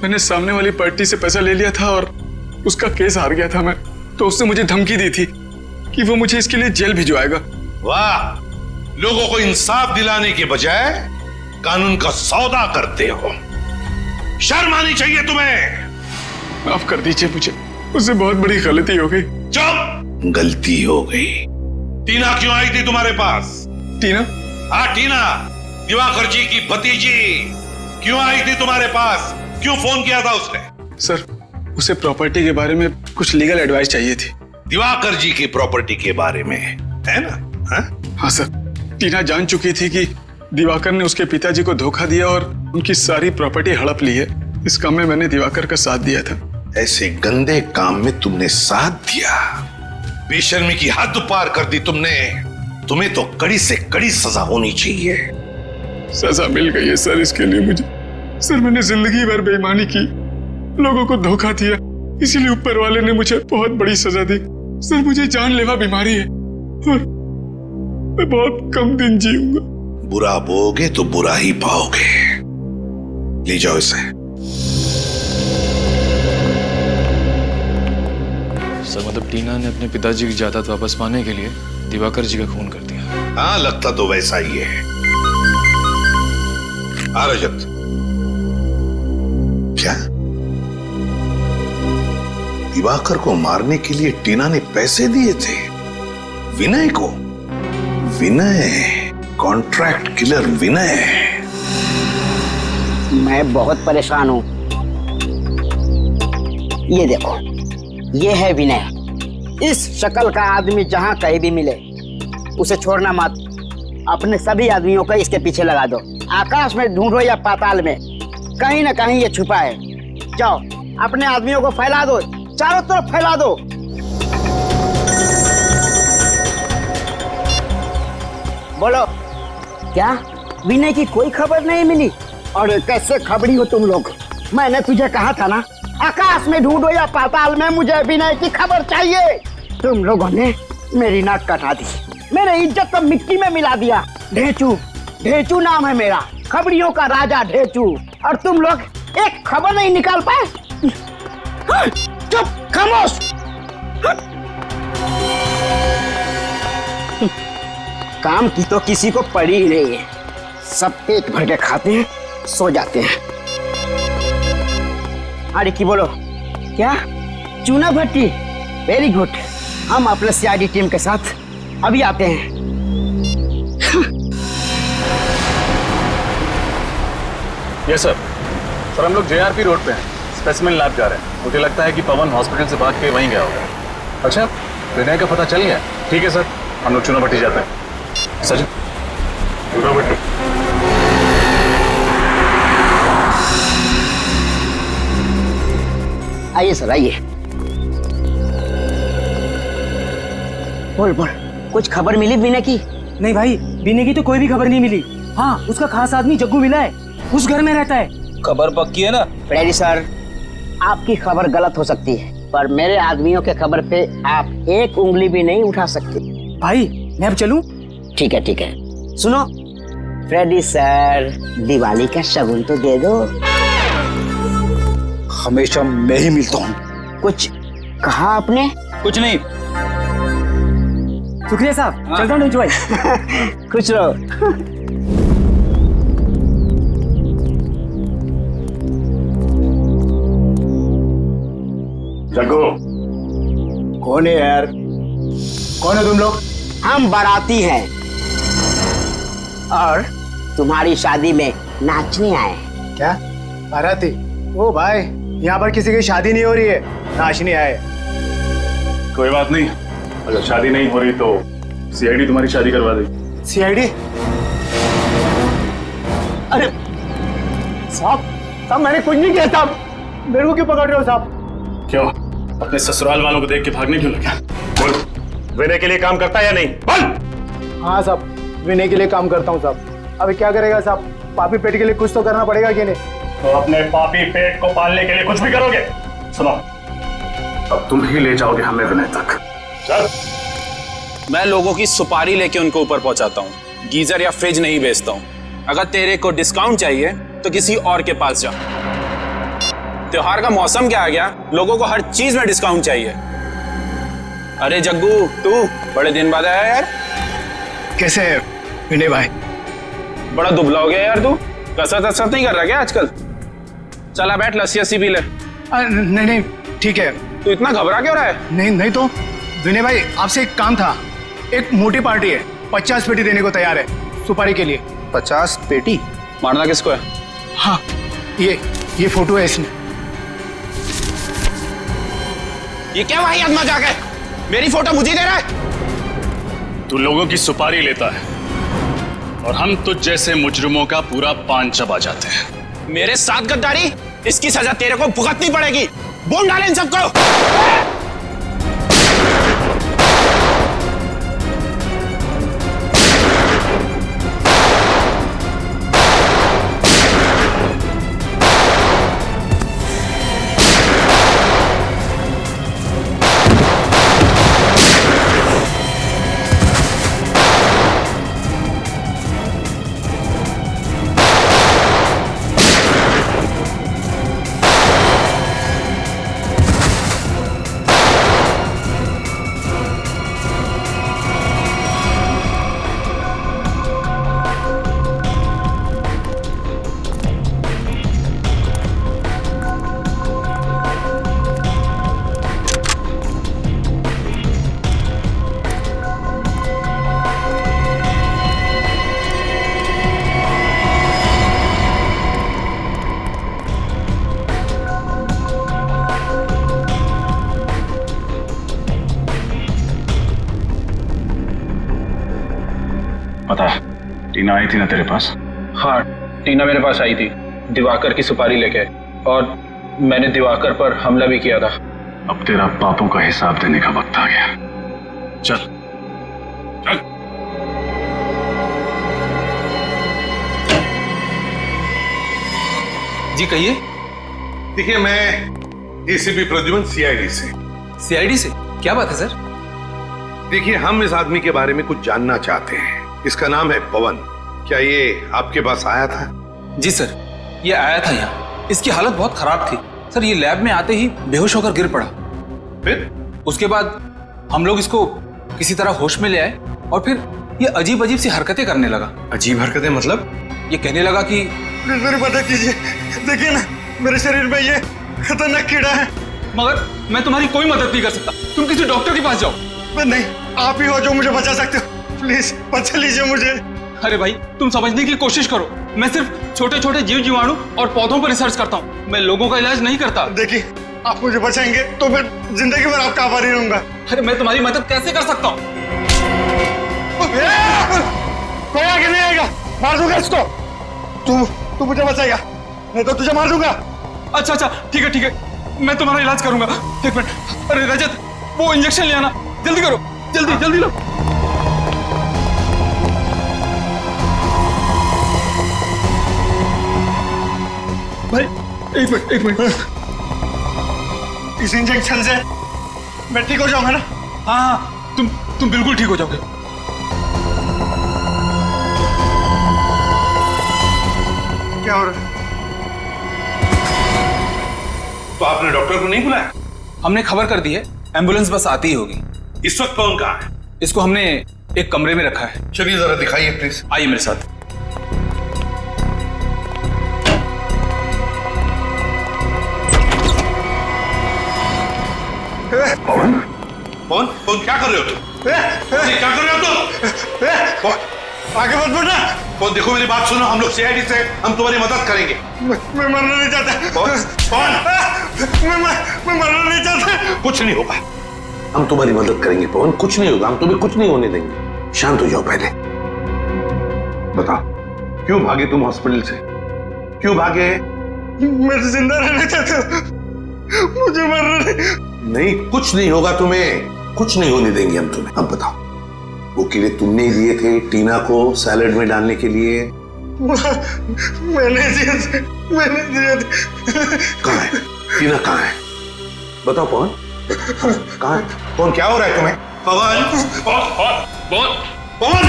[SPEAKER 10] मैंने सामने वाली पार्टी से पैसा ले लिया था और उसका केस हार गया था मैं, तो उसने मुझे धमकी दी थी कि वो मुझे इसके लिए जेल भिजवाएगा।
[SPEAKER 11] वाह, लोगों को इंसाफ दिलाने के बजाय कानून का सौदा करते हो। शर्म आनी चाहिए तुम्हें।
[SPEAKER 10] माफ कर दीजिए मुझे, उससे बहुत बड़ी गलती हो गई।
[SPEAKER 11] चुप! गलती हो गई। टीना क्यों आई थी तुम्हारे पास?
[SPEAKER 10] टीना?
[SPEAKER 11] हाँ टीना, दिवाकर जी की भतीजी क्यों आई थी तुम्हारे पास? क्यों फोन किया था उसने?
[SPEAKER 10] सर, उसे प्रॉपर्टी के बारे में कुछ लीगल एडवाइस चाहिए थी।
[SPEAKER 11] दिवाकर जी की प्रॉपर्टी के बारे में, है ना?
[SPEAKER 10] हाँ सर, टीना जान चुकी थी कि दिवाकर ने उसके पिताजी को धोखा दिया और उनकी सारी प्रॉपर्टी हड़प ली है। इस काम में मैंने दिवाकर का साथ दिया था।
[SPEAKER 11] ऐसे गंदे काम में तुमने साथ दिया, बेशर्मी की हद पार कर दी तुमने। तुम्हें तो कड़ी से कड़ी सजा होनी चाहिए।
[SPEAKER 10] सजा मिल गई है सर इसके लिए मुझे। सर, मैंने जिंदगी भर बेईमानी की, लोगों को धोखा दिया, इसीलिए ऊपर वाले ने मुझे बहुत बड़ी सजा दी। सर, मुझे जानलेवा बीमारी है और मैं बहुत कम दिन जीऊंगा।
[SPEAKER 11] बुरा बोगे तो बुरा ही पाओगे। ले जाओ इसे।
[SPEAKER 19] सर, मतलब टीना ने अपने पिताजी की जायदाद वापस पाने के लिए दिवाकर जी का खून कर दिया।
[SPEAKER 11] हाँ, लगता तो वैसा ही है। रजत, क्या दिवाकर को मारने के लिए टीना ने पैसे दिए थे विनय को? विनय, कॉन्ट्रैक्ट किलर विनय।
[SPEAKER 16] मैं बहुत परेशान हूं। ये देखो, ये है विनय। इस शक्ल का आदमी जहां कहीं भी मिले उसे छोड़ना मत। अपने सभी आदमियों को इसके पीछे लगा दो। आकाश में ढूंढो या पाताल में, कहीं ना कहीं ये छुपा है। जाओ, अपने आदमियों को फैला दो, चारों तरफ फैला दो। बोलो, क्या विनय की कोई खबर नहीं मिली? और कैसे खबरी हो तुम लोग? मैंने तुझे कहा था ना, आकाश में ढूंढो या पाताल में, मुझे विनय की खबर चाहिए। तुम लोगों ने मेरी नाक कटा दी, मेरे इज्जत तो मिट्टी में मिला दिया। ढेचू, ढेचू नाम है मेरा, खबरियों का राजा ढेचू। और तुम लोग एक खबर नहीं निकाल पाए। चुप, खामोश। काम की तो किसी को पड़ी ही नहीं है। सब पेट भर के खाते हैं, सो जाते हैं। अरे की बोलो, क्या चूना भट्टी? Very good. हम अपने सीआईडी टीम के साथ अभी आते हैं।
[SPEAKER 15] Yes sir. सर, हम लोग जेआरपी रोड पे हैं, स्पेसिमेन लैब जा रहे हैं। मुझे लगता है कि पवन हॉस्पिटल से भाग के वहीं गया होगा। अच्छा, विनय का पता चल गया? ठीक है सर, हम लोग चूना भट्टी जाते हैं। सचिन, चूना भट्टी।
[SPEAKER 16] आइए सर, आइए। बोल बोल, कुछ खबर मिली बीना की?
[SPEAKER 14] नहीं भाई, बीने की तो कोई भी खबर नहीं मिली। हाँ, उसका खास आदमी जग्गू मिला है, उस घर में रहता है।
[SPEAKER 7] खबर पक्की है ना?
[SPEAKER 16] फ्रेडी सर, आपकी खबर गलत हो सकती है, पर मेरे आदमियों के खबर पे आप एक उंगली भी नहीं उठा सकते।
[SPEAKER 14] भाई मैं अब चलूं?
[SPEAKER 16] ठीक है ठीक है। सुनो फ्रेडी सर, दिवाली का शगुन तो दे दो।
[SPEAKER 7] हमेशा मैं ही मिलता हूँ।
[SPEAKER 16] कुछ कहा आपने?
[SPEAKER 7] कुछ नहीं।
[SPEAKER 14] शुक्रिया साहब, चलता हूँ भाई।
[SPEAKER 16] खुश रहो।
[SPEAKER 13] जग्गू,
[SPEAKER 14] कौन है यार? कौन है तुम लोग?
[SPEAKER 16] हम बाराती हैं और तुम्हारी शादी में नाचने आए।
[SPEAKER 14] क्या बाराती? ओ भाई, यहाँ पर किसी की शादी नहीं हो रही है, नाचने आए।
[SPEAKER 13] कोई बात नहीं, अगर शादी नहीं हो रही तो सीआईडी तुम्हारी शादी करवा देगी।
[SPEAKER 14] सीआईडी? अरे साहब, साहब मैंने कुछ नहीं किया साहब, मेरे को क्यों पकड़ रहे हो साहब?
[SPEAKER 13] क्यों, अपने ससुराल वालों को देख के भागने क्यों लगा? बोल, विनय के लिए काम करता है या नहीं? बोल।
[SPEAKER 14] हाँ साहब, विनय के लिए काम करता हूँ साहब। अभी क्या करेगा साहब, पापी पेट के लिए कुछ तो करना पड़ेगा कि नहीं?
[SPEAKER 13] तो अपने पापी पेट को पालने के लिए कुछ भी करोगे? सुनो, अब तुम ही ले जाओगे हमें विनय तक। चल।
[SPEAKER 19] मैं लोगों की सुपारी लेके उनको ऊपर पहुंचाता हूँ, गीजर या फ्रिज नहीं बेचता हूँ। अगर तेरे को डिस्काउंट चाहिए तो किसी और के पास जा। त्योहार का मौसम क्या आ गया, लोगों को हर चीज में डिस्काउंट चाहिए। अरे जग्गू, तू बड़े दिन बाद आया यार।
[SPEAKER 14] कैसे है विनय भाई?
[SPEAKER 19] बड़ा दुबला हो गया यार तू, कसरत नहीं कर रहा क्या आजकल? चला बैठ, लस्सी पी ले।
[SPEAKER 14] नहीं नहीं ठीक है।
[SPEAKER 19] तू इतना घबरा क्यों रहा है?
[SPEAKER 14] नहीं नहीं तो विनय भाई, आपसे एक काम था। एक मोटी पार्टी है, 50 पेटी देने को तैयार है सुपारी के लिए।
[SPEAKER 19] 50 पेटी? मारना किसको है?
[SPEAKER 14] हाँ, ये फोटो है इसमें।
[SPEAKER 19] ये क्या वाहियात मजाक है? मेरी फोटो मुझे दे रहा है?
[SPEAKER 13] तू लोगों की सुपारी लेता है और हम तुझ जैसे मुजरिमों का पूरा पान चबा जाते हैं।
[SPEAKER 19] मेरे साथ गद्दारी, इसकी सजा तेरे को भुगतनी पड़ेगी। बोल डाले इन सबको।
[SPEAKER 13] पता, टीना आई थी ना तेरे पास?
[SPEAKER 19] हाँ, टीना मेरे पास आई थी दिवाकर की सुपारी लेके, और मैंने दिवाकर पर हमला भी किया था।
[SPEAKER 13] अब तेरा पापों का हिसाब देने का वक्त आ गया। चल चल।
[SPEAKER 7] जी कहिए।
[SPEAKER 11] देखिए, मैं एसीपी प्रद्युमन, सीआईडी से।
[SPEAKER 7] सीआईडी से? क्या बात है सर?
[SPEAKER 11] देखिए, हम इस आदमी के बारे में कुछ जानना चाहते हैं। इसका नाम है पवन। क्या ये आपके पास आया था?
[SPEAKER 7] जी सर, ये आया था यहाँ। इसकी हालत बहुत खराब थी सर। ये लैब में आते ही बेहोश होकर गिर पड़ा।
[SPEAKER 11] फिर
[SPEAKER 7] उसके बाद हम लोग इसको किसी तरह होश में ले आए, और फिर ये अजीब अजीब सी हरकतें करने लगा।
[SPEAKER 18] अजीब हरकतें मतलब?
[SPEAKER 7] ये कहने लगा कि
[SPEAKER 10] मेरी मदद कीजिए, देखिए ना मेरे शरीर में ये खतरनाक कीड़ा है।
[SPEAKER 7] मगर मैं तुम्हारी कोई मदद नहीं कर सकता, तुम किसी डॉक्टर के पास जाओ।
[SPEAKER 10] नहीं, आप ही हो जो मुझे बचा सकते हो। प्लीज बचा लीजिए मुझे।
[SPEAKER 7] अरे भाई, तुम समझने की कोशिश करो। मैं सिर्फ छोटे छोटे जीव जीवाणु और पौधों पर रिसर्च करता हूँ, मैं लोगों का इलाज नहीं करता।
[SPEAKER 10] देखिए, आप मुझे बचाएंगे तो मैं जिंदगी भर आपका आभारी रहूंगा।
[SPEAKER 7] अरे मैं तुम्हारी मदद कैसे कर सकता हूँ?
[SPEAKER 10] कोई आगे नहीं आएगा, मार दूंगा इसको। तू मुझे बचाएगा, नहीं तो तुझे मार दूंगा।
[SPEAKER 7] अच्छा अच्छा, ठीक है ठीक है, मैं तुम्हारा इलाज करूंगा। एक मिनट। अरे रजत, वो इंजेक्शन ले आना, जल्दी करो।
[SPEAKER 8] जल्दी जल्दी लो।
[SPEAKER 10] भाई एक मिनट इस इंजेक्शन से मैं ठीक हो जाऊंगा ना?
[SPEAKER 7] हाँ, तुम बिल्कुल ठीक हो जाओगे।
[SPEAKER 10] क्या हो रहा है?
[SPEAKER 8] तो आपने डॉक्टर को नहीं बुलाया?
[SPEAKER 7] हमने खबर कर दी है, एम्बुलेंस बस आती ही होगी।
[SPEAKER 8] इस वक्त कौन कहाँ है?
[SPEAKER 7] इसको हमने एक कमरे में रखा है।
[SPEAKER 8] चलिए जरा दिखाइए प्लीज।
[SPEAKER 7] आइए मेरे साथ।
[SPEAKER 8] पवन पवन क्या कर रहे हो तुम? क्या कर रहे हो तुम?
[SPEAKER 10] आगे मत बढ़ना।
[SPEAKER 8] पवन देखो मेरी बात सुनो, हम लोग सीआईडी से हम तुम्हारी मदद करेंगे।
[SPEAKER 10] मैं मरना नहीं चाहता।
[SPEAKER 8] पवन
[SPEAKER 10] मैं मरना नहीं चाहता।
[SPEAKER 8] कुछ नहीं होगा,
[SPEAKER 11] हम तुम्हारी मदद करेंगे पवन, कुछ नहीं होगा, हम तुम्हें कुछ नहीं होने देंगे। शांत हो जाओ पहले। बताओ क्यों भागे तुम हॉस्पिटल से? क्यों भागे?
[SPEAKER 10] मैं जिंदा रहना चाहता हूं, मुझे मरना
[SPEAKER 11] नहीं, कुछ नहीं होगा तुम्हें, कुछ नहीं होने देंगे हम तुम्हें। अब बताओ वो कीड़े तुमने दिए थे टीना को सैलेड में डालने के लिए?
[SPEAKER 10] मैंने दिए थे।
[SPEAKER 11] कहाँ है टीना? कहाँ है बताओ पवन, कहाँ है? कौन? क्या हो रहा है तुम्हें?
[SPEAKER 8] पवन पवन पवन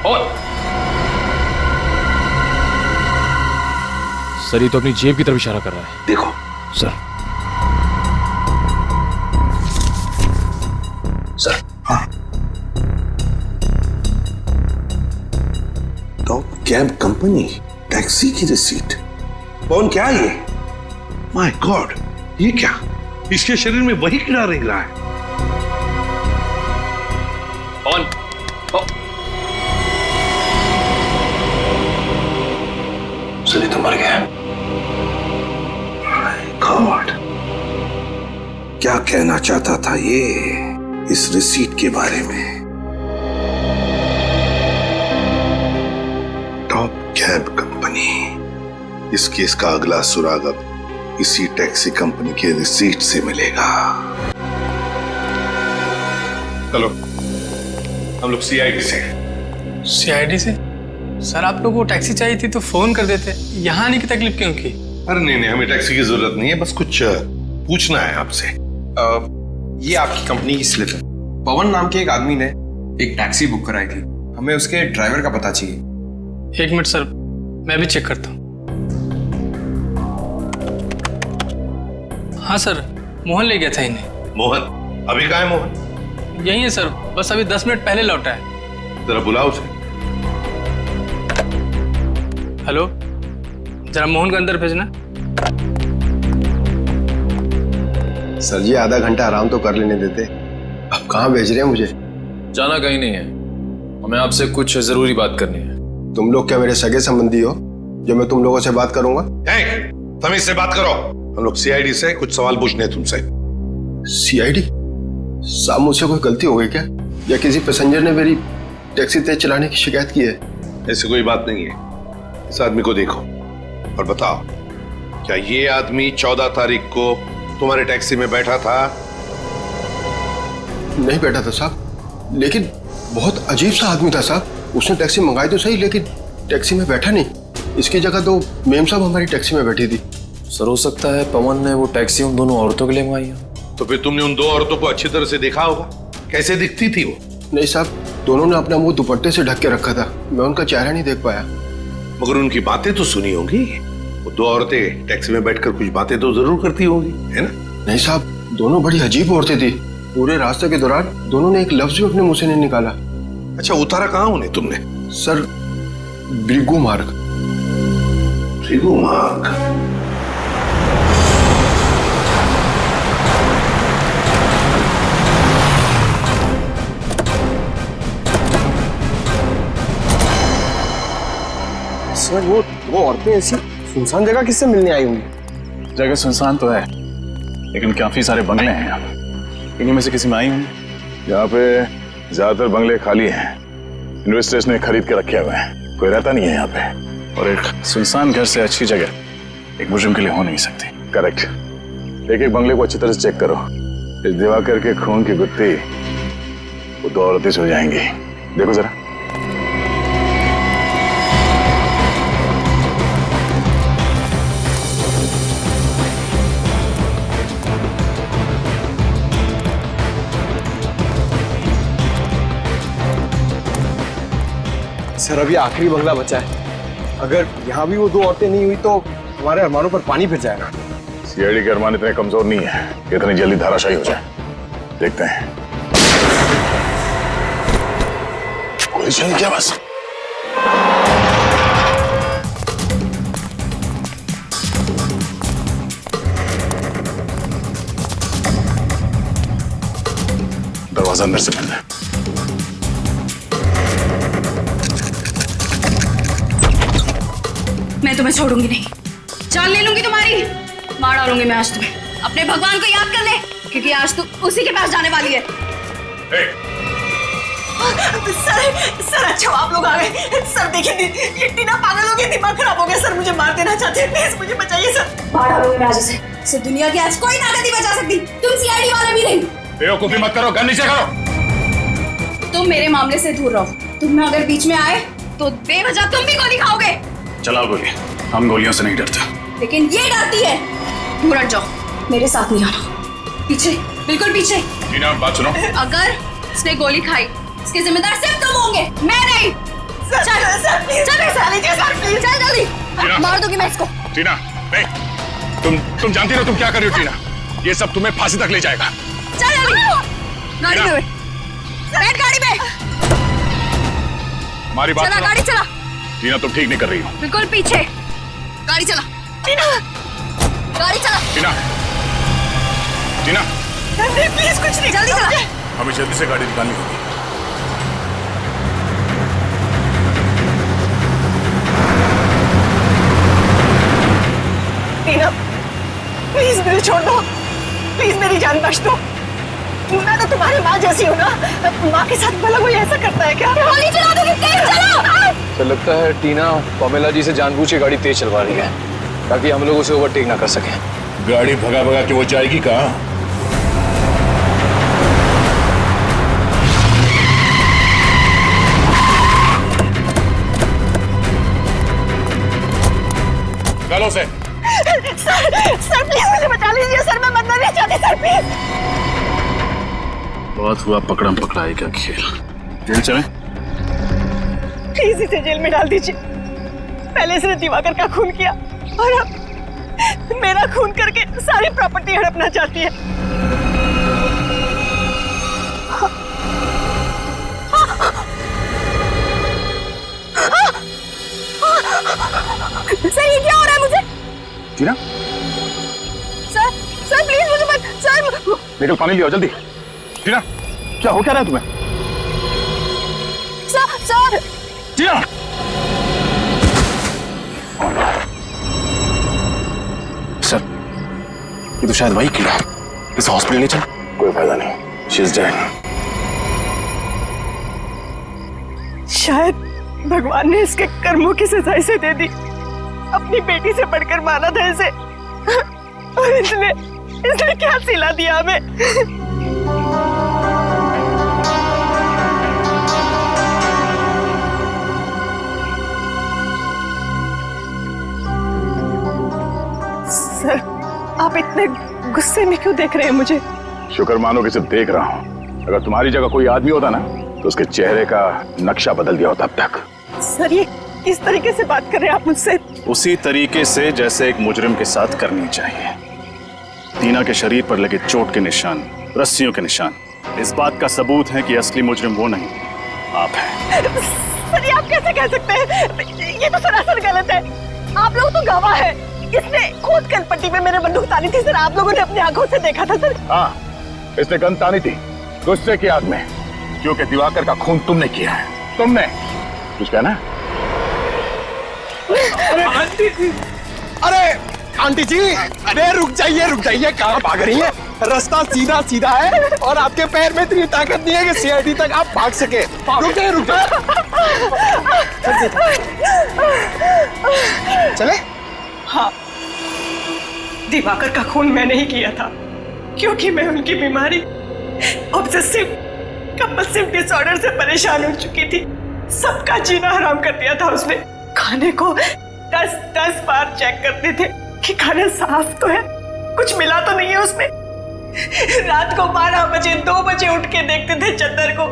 [SPEAKER 8] पवन।
[SPEAKER 15] सर ये तो अपनी जेब की तरफ इशारा कर रहा है।
[SPEAKER 11] देखो
[SPEAKER 15] सर।
[SPEAKER 11] सर हाँ, टॉप कैब कंपनी टैक्सी की रिसीट। पवन क्या ये? माय गॉड, ये क्या? इसके शरीर में वही कीड़ा रेंग रहा है।
[SPEAKER 15] पवन
[SPEAKER 11] सनी तो मर गया। माय गॉड, क्या कहना चाहता था ये इस रिसीट के बारे में? टॉप कैब कंपनी, इस केस का अगला सुराग अब इसी टैक्सी कंपनी के रिसीट से मिलेगा।
[SPEAKER 8] चलो हम लोग सीआईडी से।
[SPEAKER 5] सीआईडी से? सर आप लोगों को टैक्सी चाहिए थी तो फोन कर देते, यहाँ आने की तकलीफ क्यों की?
[SPEAKER 8] अरे नहीं, हमें टैक्सी की जरूरत नहीं है, बस कुछ पूछना है आपसे।
[SPEAKER 18] ये आपकी कंपनी की स्लिप है। पवन नाम के एक आदमी ने एक टैक्सी बुक कराई थी, हमें उसके ड्राइवर का पता चाहिए।
[SPEAKER 5] एक मिनट सर, मैं भी चेक करता हूँ। हाँ सर, मोहन ले गया था इन्हें।
[SPEAKER 8] मोहन? अभी कहाँ है मोहन?
[SPEAKER 5] यही है सर, बस अभी 10 मिनट पहले लौटा है।
[SPEAKER 8] जरा बुलाओ उसे।
[SPEAKER 5] हेलो, जरा मोहन को अंदर भेजना।
[SPEAKER 18] सर जी आधा घंटा आराम तो कर लेने देते, अब कहाँ भेज रहे हैं मुझे?
[SPEAKER 15] जाना कहीं नहीं है, हमें आपसे कुछ जरूरी बात करनी है।
[SPEAKER 18] तुम लोग क्या मेरे सगे संबंधी हो जो मैं तुम लोगों से बात करूंगा?
[SPEAKER 8] तमीज से बात करो, हम लोग सीआईडी से कुछ सवाल पूछने हैं तुमसे।
[SPEAKER 18] सीआईडी? साहब मुझसे कोई गलती हो गई क्या, या किसी पैसेंजर ने मेरी टैक्सी तेज चलाने की शिकायत की है?
[SPEAKER 8] ऐसी कोई बात नहीं है। इस आदमी को देखो और बताओ, क्या ये आदमी 14 तारीख को तुम्हारे टैक्सी में बैठा था?
[SPEAKER 18] नहीं बैठा था साहब, लेकिन बहुत अजीब सा आदमी था साहब। उसने टैक्सी मंगाई तो सही, लेकिन टैक्सी में बैठा नहीं। इसकी जगह तो मेम साहब हमारी टैक्सी में बैठी थी।
[SPEAKER 15] सर हो सकता है पवन ने वो टैक्सी उन दोनों औरतों के लिए मंगाई हो।
[SPEAKER 8] तो फिर तुमने उन दो औरतों को अच्छी तरह से देखा होगा, कैसे दिखती थी वो?
[SPEAKER 18] नहीं साहब, दोनों ने अपना मुंह दुपट्टे से ढक के रखा था, मैं उनका चेहरा नहीं देख पाया।
[SPEAKER 8] मगर उनकी बातें तो सुनी होंगी, वो दो औरतें टैक्सी में बैठकर कुछ बातें तो जरूर करती होंगी, है ना?
[SPEAKER 18] नहीं साहब, दोनों बड़ी अजीब औरतें थी। पूरे रास्ते के दौरान दोनों ने एक लफ्ज भी अपने मुंह से नहीं निकाला।
[SPEAKER 8] अच्छा, उतारा कहाँ उन्हें तुमने?
[SPEAKER 18] सर, भृगु मार्ग।
[SPEAKER 11] भृगु मार्ग?
[SPEAKER 18] सर वो औरतें ऐसी सुनसान जगह किससे मिलने आई होंगी?
[SPEAKER 13] जगह सुनसान तो है, लेकिन काफी सारे बंगले हैं यहाँ पे, इन्हीं में से किसी में आई होंगी। यहाँ पे ज्यादातर बंगले खाली हैं, इन्वेस्टर्स ने खरीद के रखे हुए हैं, कोई रहता नहीं है यहाँ पे। और एक सुनसान घर से अच्छी जगह एक मुजरिम के लिए हो नहीं सकती। करेक्ट। एक एक बंगले को अच्छी तरह से चेक करो, इस दिवाकर के खून की गुत्थी वो 2 औरतें सो जाएंगी। देखो जरा।
[SPEAKER 18] सर अभी आखिरी बंगला बचा है, अगर यहाँ भी वो 2 औरतें नहीं हुई तो हमारे अरमानों पर पानी फिर जाएगा।
[SPEAKER 13] सीआईडी के अरमान इतने कमजोर नहीं है कि इतनी जल्दी धाराशायी हो जाए। देखते हैं। कोई चल क्या बस। दरवाजा अंदर से बंद है।
[SPEAKER 12] मैं तुम्हें छोड़ूंगी नहीं, जान ले लूंगी तुम्हारी, मार डालूंगी मैं आज तुम्हें। अपने भगवान को याद कर ले, क्योंकि आज तू उसी के पास जाने वाली है।
[SPEAKER 6] सर अच्छा आप लोग आ गए। सर देखिए ये टीना पागल हो गई, दिमाग खराब हो गया। सर मुझे मार देना चाहते हैं, प्लीज मुझे बचाइए सर।
[SPEAKER 12] मार डालूंगी मैं आज उसे। इस दुनिया की आज कोई ताकत नहीं बचा सकती, तुम सीआईडी वाले भी नहीं।
[SPEAKER 13] बेवकूफी मत करो, गन नीचे करो।
[SPEAKER 12] तुम मेरे मामले से दूर रहो। तुम अगर बीच में आए तो बेवजह तुम भी गोली खाओगे।
[SPEAKER 13] चलाओ गोली, हम गोलियों से नहीं डरते।
[SPEAKER 12] लेकिन ये डरती है। दूर हट जाओ, मेरे साथ नहीं आना। पीछे, बिल्कुल पीछे।
[SPEAKER 13] टीना बात सुनो।
[SPEAKER 12] अगर उसने गोली खाई, इसके जिम्मेदार सिर्फ तुम होंगे, मैं नहीं।
[SPEAKER 6] सर,
[SPEAKER 12] चल,
[SPEAKER 6] सर, प्लीज,
[SPEAKER 12] चल
[SPEAKER 6] सर, लीजिए, सर, प्लीज।
[SPEAKER 12] चल जल्दी।
[SPEAKER 13] टीना।
[SPEAKER 12] मार दूंगी मैं इसको।
[SPEAKER 13] टीना नहीं, तुम जानती हो तुम क्या कर रही हो टीना? ये सब तुम्हें फांसी तक ले जाएगा।
[SPEAKER 12] चल जल्दी, गाड़ी में बैठ, गाड़ी में।
[SPEAKER 13] हमारी बात
[SPEAKER 12] चला,
[SPEAKER 13] सुनो।
[SPEAKER 12] गाड़ी चला।
[SPEAKER 13] टीना तुम ठीक नहीं कर रही हो।
[SPEAKER 12] बिल्कुल पीछे, गाड़ी चला। टीना, गाड़ी चला।
[SPEAKER 13] टीना, टीना,
[SPEAKER 6] प्लीज कुछ नहीं,
[SPEAKER 12] जल्दी चला।
[SPEAKER 13] हमें जल्दी से गाड़ी निकालनी होगी।
[SPEAKER 6] टीना प्लीज मुझे छोड़ दो, प्लीज मेरी जान बख्श दो। मैं तो तुम्हारी माँ जैसी हूँ ना, माँ के साथ भला कोई ऐसा करता है क्या?
[SPEAKER 12] गोली चला दोगे, तेज चलाओ।
[SPEAKER 15] तो लगता है टीना पमेला जी से जानबूझ के गाड़ी तेज चलवा रही है ताकि हम लोग उसे ओवरटेक ना कर सकें।
[SPEAKER 13] गाड़ी भगा भगा के वो जाएगी कहाँ? निकालो उसे।
[SPEAKER 6] सर प्लीज मुझे बचा लीजिए सर, मैं मरना नहीं चाहती सर, प्लीज।
[SPEAKER 13] बहुत हुआ पकड़म पकड़ाई का खेल। जेल चले?
[SPEAKER 6] प्लीज इसे जेल में डाल दीजिए। पहले इसने दिवाकर का खून किया और अब मेरा खून करके सारी प्रॉपर्टी हड़पना चाहती है।
[SPEAKER 12] सर ये क्या हो रहा है मुझे?
[SPEAKER 13] टीना,
[SPEAKER 12] सर, सर प्लीज मुझे मत, सर।
[SPEAKER 13] बेटा पानी लियो जल्दी। टीना, क्या हो क्या रहा है तुम्हें?
[SPEAKER 12] सर
[SPEAKER 13] टीना,
[SPEAKER 15] सर ये तो शायद वही कीड़ा। इस हॉस्पिटल ले चल।
[SPEAKER 13] कोई फायदा नहीं, शी इज डेड।
[SPEAKER 6] शायद भगवान ने इसके कर्मों की सजा इसे दे दी। अपनी बेटी से बढ़कर माना था इसे और इसने क्या सिला दिया हमें। सर आप इतने गुस्से में क्यों देख रहे हैं मुझे?
[SPEAKER 13] शुक्र मानो कि सिर्फ देख रहा हूँ। अगर तुम्हारी जगह कोई आदमी होता ना तो उसके चेहरे का नक्शा बदल दिया होता अब तक।
[SPEAKER 6] सर ये किस तरीके से बात कर रहे हैं आप मुझसे?
[SPEAKER 13] उसी तरीके से जैसे एक मुजरिम के साथ करनी चाहिए। टीना के शरीर पर लगे चोट के निशान, रस्सियों के निशान, इस बात का सबूत है कि असली मुजरिम वो नहीं, आप हैं।
[SPEAKER 6] सर ये आप कैसे कह सकते हैं? ये तो सरासर गलत है। आप लोग तो गवाह हैं। इसने खुद कलपट्टी में मेरे बंदूक तानी थी सर, आप लोगों ने अपनी आंखों से देखा था सर।
[SPEAKER 13] हाँ, इसने गन तानी थी गुस्से की आग में, क्योंकि दिवाकर का खून तुमने किया है। तुमने कुछ कहना?
[SPEAKER 18] आंटी जी, अरे आंटी जी, अरे रुक जाइए, कहाँ भाग रही हैं? रास्ता सीधा सीधा है और आपके पैर में इतनी ताकत नहीं है कि सीआईडी तक आप भाग सके। रुक जाइए। चले?
[SPEAKER 6] हाँ, दिवाकर का खून मैंने ही किया था क्योंकि मैं उनकी बीमारी ऑब्सेसिव कंपल्सिव डिसऑर्डर से परेशान हो चुकी थी। सबका जीना हराम कर दिया था उसने। खाने को 10-10 बार चेक करते थे कि खाना साफ तो है, कुछ मिला तो नहीं है उसमें। रात को 12 बजे 2 बजे उठ के देखते थे चद्दर को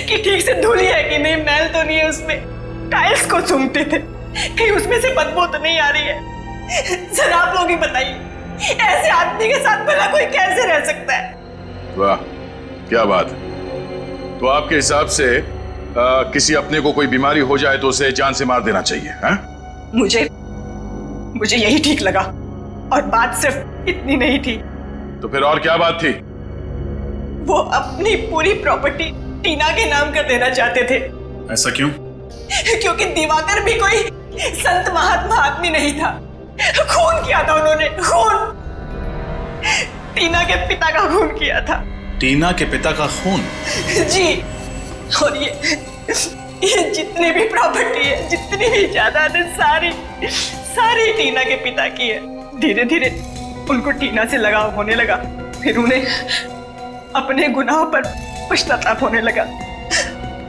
[SPEAKER 6] कि ठीक से धुली है कि नहीं, मैल तो नहीं है उसमें। टाइल्स को सूंघते थे कहीं उसमें से बदबू तो नहीं आ रही है। जरा आप लोग ही बताइए, ऐसे आदमी के साथ भला कोई कैसे रह सकता है?
[SPEAKER 13] वाह, क्या बात है। तो आपके हिसाब से किसी अपने को कोई बीमारी हो जाए तो उसे जान से मार देना चाहिए, हैं?
[SPEAKER 6] मुझे यही ठीक लगा, और बात सिर्फ इतनी नहीं थी।
[SPEAKER 13] तो फिर और क्या बात थी?
[SPEAKER 6] वो अपनी पूरी प्रॉपर्टी टीना के नाम कर देना चाहते थे।
[SPEAKER 13] ऐसा क्यों?
[SPEAKER 6] क्योंकि दिवाकर भी कोई संत महात्मा आदमी नहीं था। खून किया था उन्होंने, खून। टीना के पिता का खून किया था।
[SPEAKER 13] टीना के पिता का खून?
[SPEAKER 6] जी, और ये जितनी भी प्रॉपर्टी है, जितनी भी जायदाद है, सारी टीना के पिता की है। धीरे धीरे उनको टीना से लगाव होने लगा, फिर उन्हें अपने गुनाहों पर पश्चाताप होने लगा,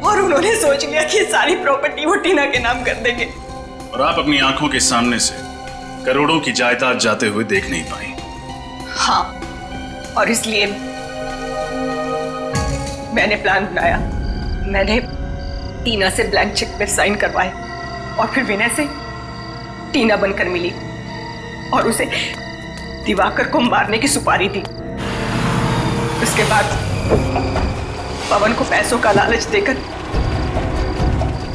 [SPEAKER 6] और उन्होंने सोच लिया कि सारी प्रॉपर्टी वो टीना के नाम कर देंगे।
[SPEAKER 13] और आप अपनी आंखों के सामने से करोड़ों की जायदाद जाते हुए देख नहीं पाई।
[SPEAKER 6] हाँ, और इसलिए मैंने प्लान बनाया। मैंने टीना से ब्लैंक चेक पे साइन करवाए, और फिर विनय से टीना बनकर मिली और उसे दिवाकर को मारने की सुपारी दी। उसके बाद पवन को पैसों का लालच देकर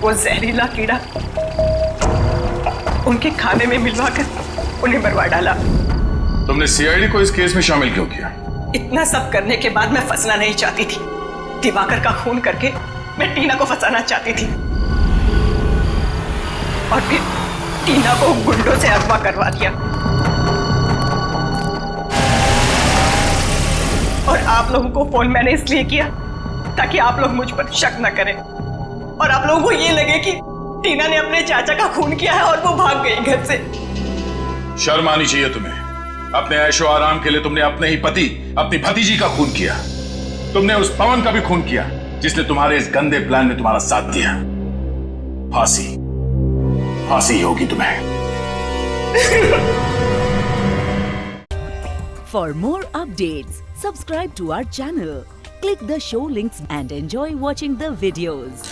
[SPEAKER 6] वो जहरीला कीड़ा उनके खाने में मिलवाकर उन्हें मरवा डाला।
[SPEAKER 13] तुमने सीआईडी को इस केस में शामिल क्यों किया?
[SPEAKER 6] इतना सब करने के बाद मैं फंसना नहीं चाहती थी। दिवाकर का खून करके मैं टीना को फंसाना चाहती थी, और फिर टीना को गुंडों से अगवा करवा दिया। और आप लोगों को फोन मैंने इसलिए किया ताकि आप लोग मुझ पर शक न करें, और आप लोगों को ये लगे कि टीना ने अपने चाचा का खून किया है और वो भाग गई घर से।
[SPEAKER 13] शर्म आनी चाहिए तुम्हें। अपने ऐशो आराम के लिए तुमने अपने ही पति, अपनी भतीजी का खून किया। तुमने उस पवन का भी खून किया जिसने तुम्हारे इस गंदे प्लान में तुम्हारा साथ दिया। फांसी होगी तुम्हें।
[SPEAKER 1] For more updates, subscribe to our channel, click the show links and enjoy watching the videos.